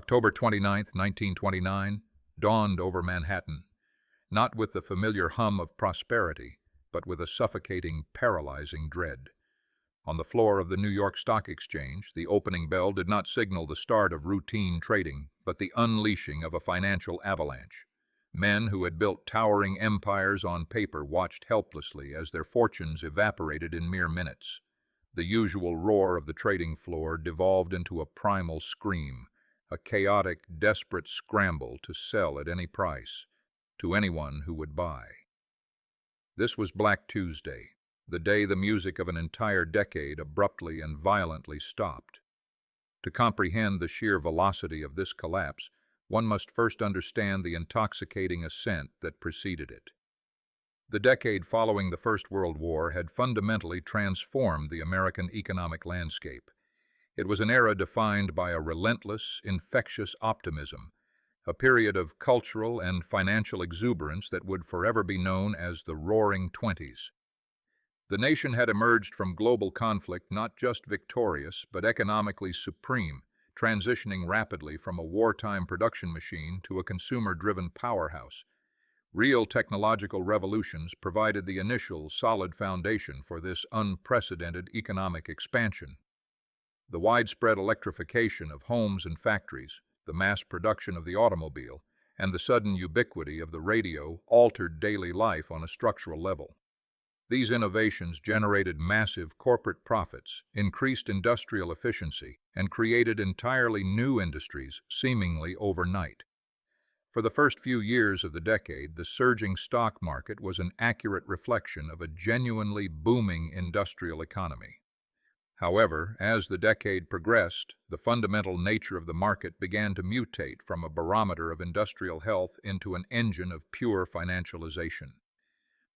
October 29, 1929, dawned over Manhattan, not with the familiar hum of prosperity, but with a suffocating, paralyzing dread. On the floor of the New York Stock Exchange, the opening bell did not signal the start of routine trading, but the unleashing of a financial avalanche. Men who had built towering empires on paper watched helplessly as their fortunes evaporated in mere minutes. The usual roar of the trading floor devolved into a primal scream, a chaotic, desperate scramble to sell at any price, to anyone who would buy. This was Black Tuesday, the day the music of an entire decade abruptly and violently stopped. To comprehend the sheer velocity of this collapse, one must first understand the intoxicating ascent that preceded it. The decade following the First World War had fundamentally transformed the American economic landscape. It was an era defined by a relentless, infectious optimism, a period of cultural and financial exuberance that would forever be known as the Roaring Twenties. The nation had emerged from global conflict not just victorious, but economically supreme, transitioning rapidly from a wartime production machine to a consumer-driven powerhouse. Real technological revolutions provided the initial solid foundation for this unprecedented economic expansion. The widespread electrification of homes and factories, the mass production of the automobile, and the sudden ubiquity of the radio altered daily life on a structural level. These innovations generated massive corporate profits, increased industrial efficiency, and created entirely new industries, seemingly overnight. For the first few years of the decade, the surging stock market was an accurate reflection of a genuinely booming industrial economy. However, as the decade progressed, the fundamental nature of the market began to mutate from a barometer of industrial health into an engine of pure financialization.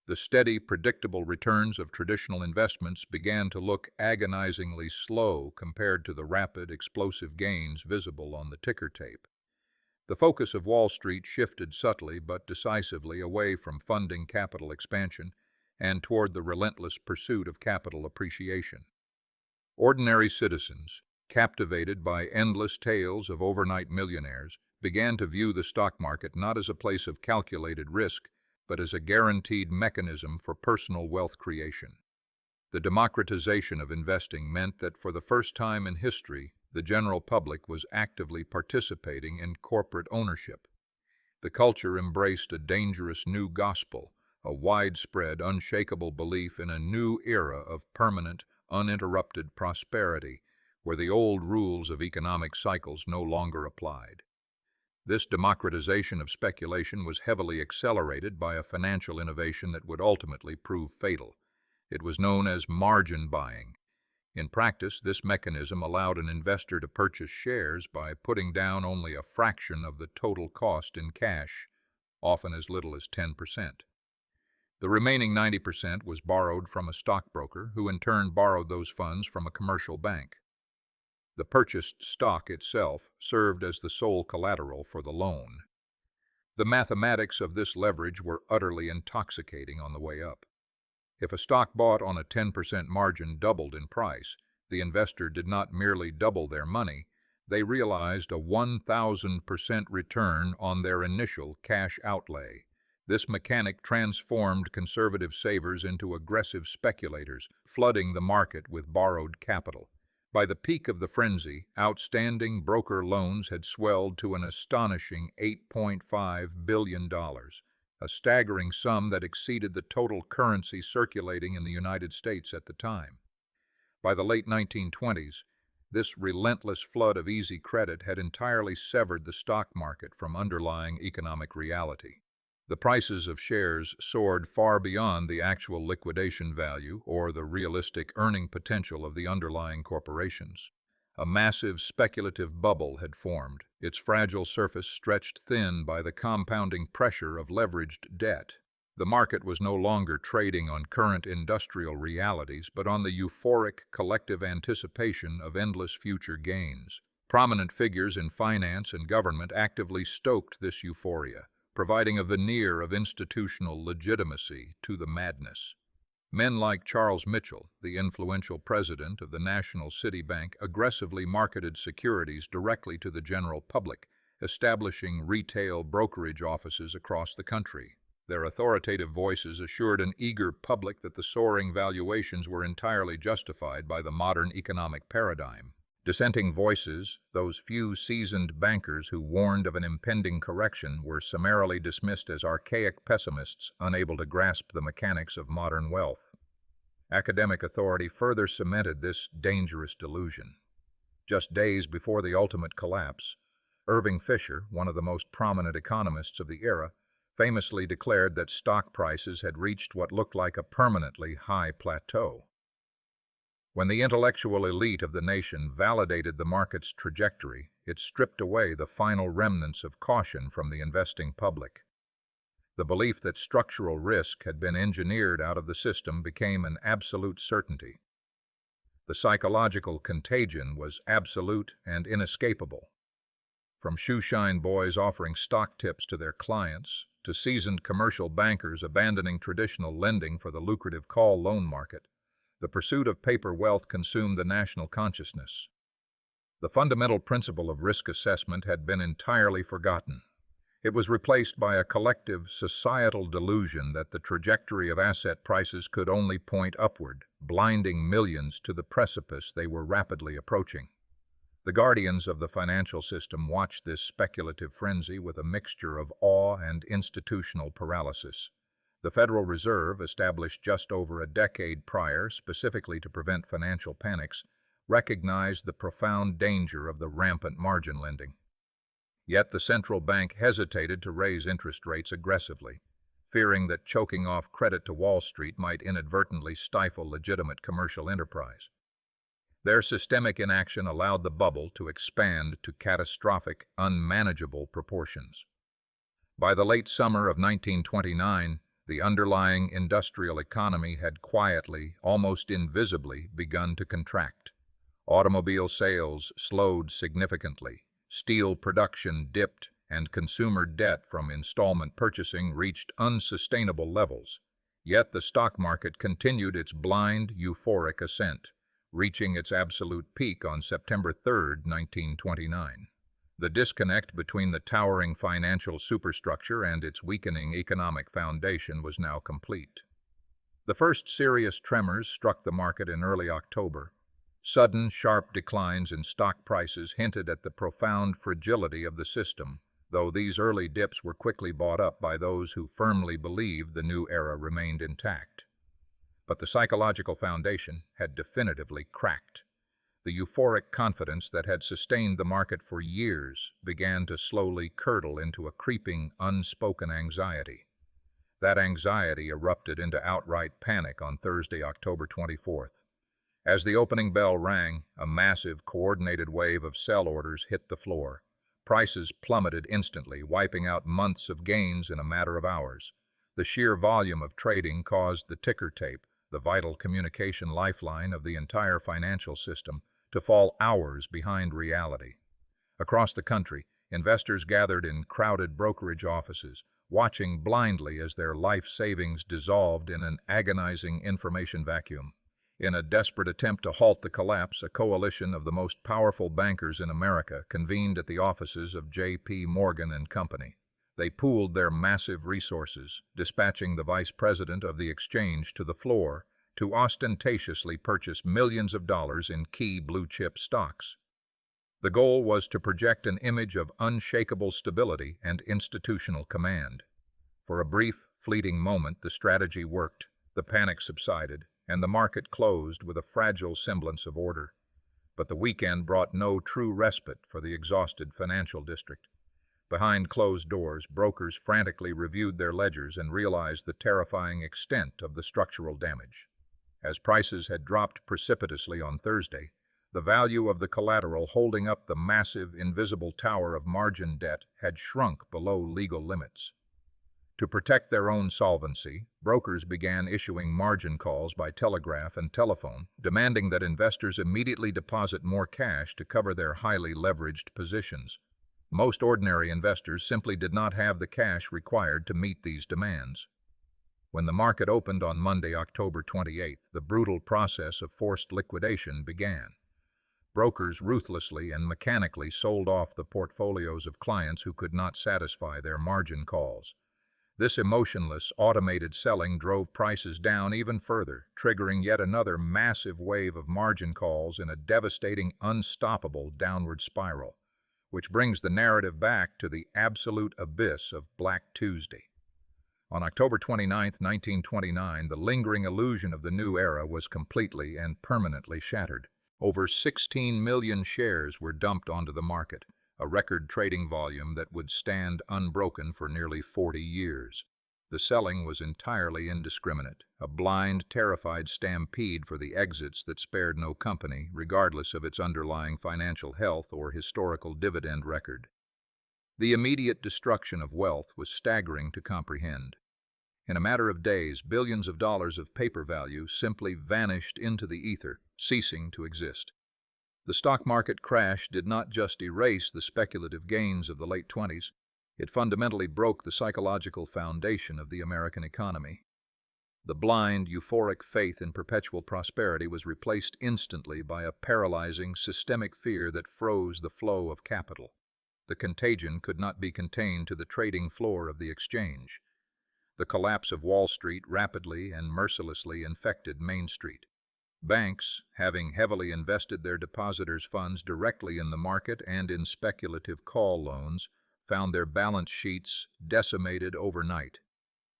The steady, predictable returns of traditional investments began to look agonizingly slow compared to the rapid, explosive gains visible on the ticker tape. The focus of Wall Street shifted subtly but decisively away from funding capital expansion and toward the relentless pursuit of capital appreciation. Ordinary citizens, captivated by endless tales of overnight millionaires, began to view the stock market not as a place of calculated risk, but as a guaranteed mechanism for personal wealth creation. The democratization of investing meant that for the first time in history, the general public was actively participating in corporate ownership. The culture embraced a dangerous new gospel, a widespread, unshakable belief in a new era of permanent, uninterrupted prosperity, where the old rules of economic cycles no longer applied. This democratization of speculation was heavily accelerated by a financial innovation that would ultimately prove fatal. It was known as margin buying. In practice, this mechanism allowed an investor to purchase shares by putting down only a fraction of the total cost in cash, often as little as 10%. The remaining 90% was borrowed from a stockbroker, who in turn borrowed those funds from a commercial bank. The purchased stock itself served as the sole collateral for the loan. The mathematics of this leverage were utterly intoxicating on the way up. If a stock bought on a 10% margin doubled in price, the investor did not merely double their money, they realized a 1,000% return on their initial cash outlay. This mechanic transformed conservative savers into aggressive speculators, flooding the market with borrowed capital. By the peak of the frenzy, outstanding broker loans had swelled to an astonishing $8.5 billion, a staggering sum that exceeded the total currency circulating in the United States at the time. By the late 1920s, this relentless flood of easy credit had entirely severed the stock market from underlying economic reality. The prices of shares soared far beyond the actual liquidation value or the realistic earning potential of the underlying corporations. A massive speculative bubble had formed, its fragile surface stretched thin by the compounding pressure of leveraged debt. The market was no longer trading on current industrial realities, but on the euphoric collective anticipation of endless future gains. Prominent figures in finance and government actively stoked this euphoria, providing a veneer of institutional legitimacy to the madness. Men like Charles Mitchell, the influential president of the National City Bank, aggressively marketed securities directly to the general public, establishing retail brokerage offices across the country. Their authoritative voices assured an eager public that the soaring valuations were entirely justified by the modern economic paradigm. Dissenting voices, those few seasoned bankers who warned of an impending correction, were summarily dismissed as archaic pessimists unable to grasp the mechanics of modern wealth. Academic authority further cemented this dangerous delusion. Just days before the ultimate collapse, Irving Fisher, one of the most prominent economists of the era, famously declared that stock prices had reached what looked like a permanently high plateau. When the intellectual elite of the nation validated the market's trajectory, it stripped away the final remnants of caution from the investing public. The belief that structural risk had been engineered out of the system became an absolute certainty. The psychological contagion was absolute and inescapable. From shoeshine boys offering stock tips to their clients, to seasoned commercial bankers abandoning traditional lending for the lucrative call loan market, the pursuit of paper wealth consumed the national consciousness. The fundamental principle of risk assessment had been entirely forgotten. It was replaced by a collective societal delusion that the trajectory of asset prices could only point upward, blinding millions to the precipice they were rapidly approaching. The guardians of the financial system watched this speculative frenzy with a mixture of awe and institutional paralysis. The Federal Reserve, established just over a decade prior specifically to prevent financial panics, recognized the profound danger of the rampant margin lending. Yet the central bank hesitated to raise interest rates aggressively, fearing that choking off credit to Wall Street might inadvertently stifle legitimate commercial enterprise. Their systemic inaction allowed the bubble to expand to catastrophic, unmanageable proportions. By the late summer of 1929, the underlying industrial economy had quietly, almost invisibly, begun to contract. Automobile sales slowed significantly, steel production dipped, and consumer debt from installment purchasing reached unsustainable levels. Yet the stock market continued its blind, euphoric ascent, reaching its absolute peak on September 3, 1929. The disconnect between the towering financial superstructure and its weakening economic foundation was now complete. The first serious tremors struck the market in early October. Sudden, sharp declines in stock prices hinted at the profound fragility of the system, though these early dips were quickly bought up by those who firmly believed the new era remained intact. But the psychological foundation had definitively cracked. The euphoric confidence that had sustained the market for years began to slowly curdle into a creeping, unspoken anxiety. That anxiety erupted into outright panic on Thursday, October 24th. As the opening bell rang, a massive, coordinated wave of sell orders hit the floor. Prices plummeted instantly, wiping out months of gains in a matter of hours. The sheer volume of trading caused the ticker tape, the vital communication lifeline of the entire financial system, to fall hours behind reality. Across the country, investors gathered in crowded brokerage offices, watching blindly as their life savings dissolved in an agonizing information vacuum. In a desperate attempt to halt the collapse, a coalition of the most powerful bankers in America convened at the offices of J.P. Morgan and Company. They pooled their massive resources, dispatching the vice president of the exchange to the floor to ostentatiously purchase millions of dollars in key blue-chip stocks. The goal was to project an image of unshakable stability and institutional command. For a brief, fleeting moment, the strategy worked, the panic subsided, and the market closed with a fragile semblance of order. But the weekend brought no true respite for the exhausted financial district. Behind closed doors, brokers frantically reviewed their ledgers and realized the terrifying extent of the structural damage. As prices had dropped precipitously on Thursday, the value of the collateral holding up the massive, invisible tower of margin debt had shrunk below legal limits. To protect their own solvency, brokers began issuing margin calls by telegraph and telephone, demanding that investors immediately deposit more cash to cover their highly leveraged positions. Most ordinary investors simply did not have the cash required to meet these demands. When the market opened on Monday, October 28th, the brutal process of forced liquidation began. Brokers ruthlessly and mechanically sold off the portfolios of clients who could not satisfy their margin calls. This emotionless, automated selling drove prices down even further, triggering yet another massive wave of margin calls in a devastating, unstoppable downward spiral, which brings the narrative back to the absolute abyss of Black Tuesday. On October 29, 1929, the lingering illusion of the new era was completely and permanently shattered. Over 16 million shares were dumped onto the market, a record trading volume that would stand unbroken for nearly 40 years. The selling was entirely indiscriminate, a blind, terrified stampede for the exits that spared no company, regardless of its underlying financial health or historical dividend record. The immediate destruction of wealth was staggering to comprehend. In a matter of days, billions of dollars of paper value simply vanished into the ether, ceasing to exist. The stock market crash did not just erase the speculative gains of the late 20s, it fundamentally broke the psychological foundation of the American economy. The blind, euphoric faith in perpetual prosperity was replaced instantly by a paralyzing, systemic fear that froze the flow of capital. The contagion could not be contained to the trading floor of the exchange. The collapse of Wall Street rapidly and mercilessly infected Main Street. Banks, having heavily invested their depositors' funds directly in the market and in speculative call loans, found their balance sheets decimated overnight.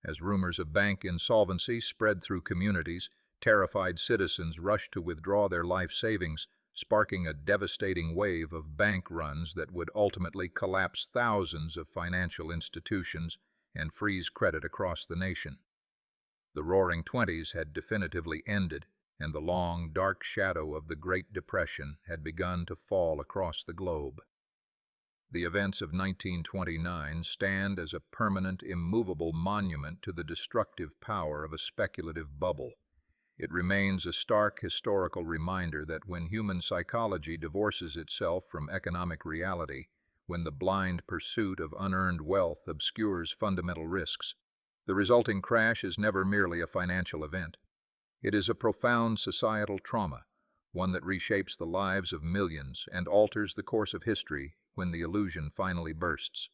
As rumors of bank insolvency spread through communities, terrified citizens rushed to withdraw their life savings, sparking a devastating wave of bank runs that would ultimately collapse thousands of financial institutions and freeze credit across the nation. The Roaring Twenties had definitively ended, and the long, dark shadow of the Great Depression had begun to fall across the globe. The events of 1929 stand as a permanent, immovable monument to the destructive power of a speculative bubble. It remains a stark historical reminder that when human psychology divorces itself from economic reality, when the blind pursuit of unearned wealth obscures fundamental risks, the resulting crash is never merely a financial event. It is a profound societal trauma, one that reshapes the lives of millions and alters the course of history when the illusion finally bursts.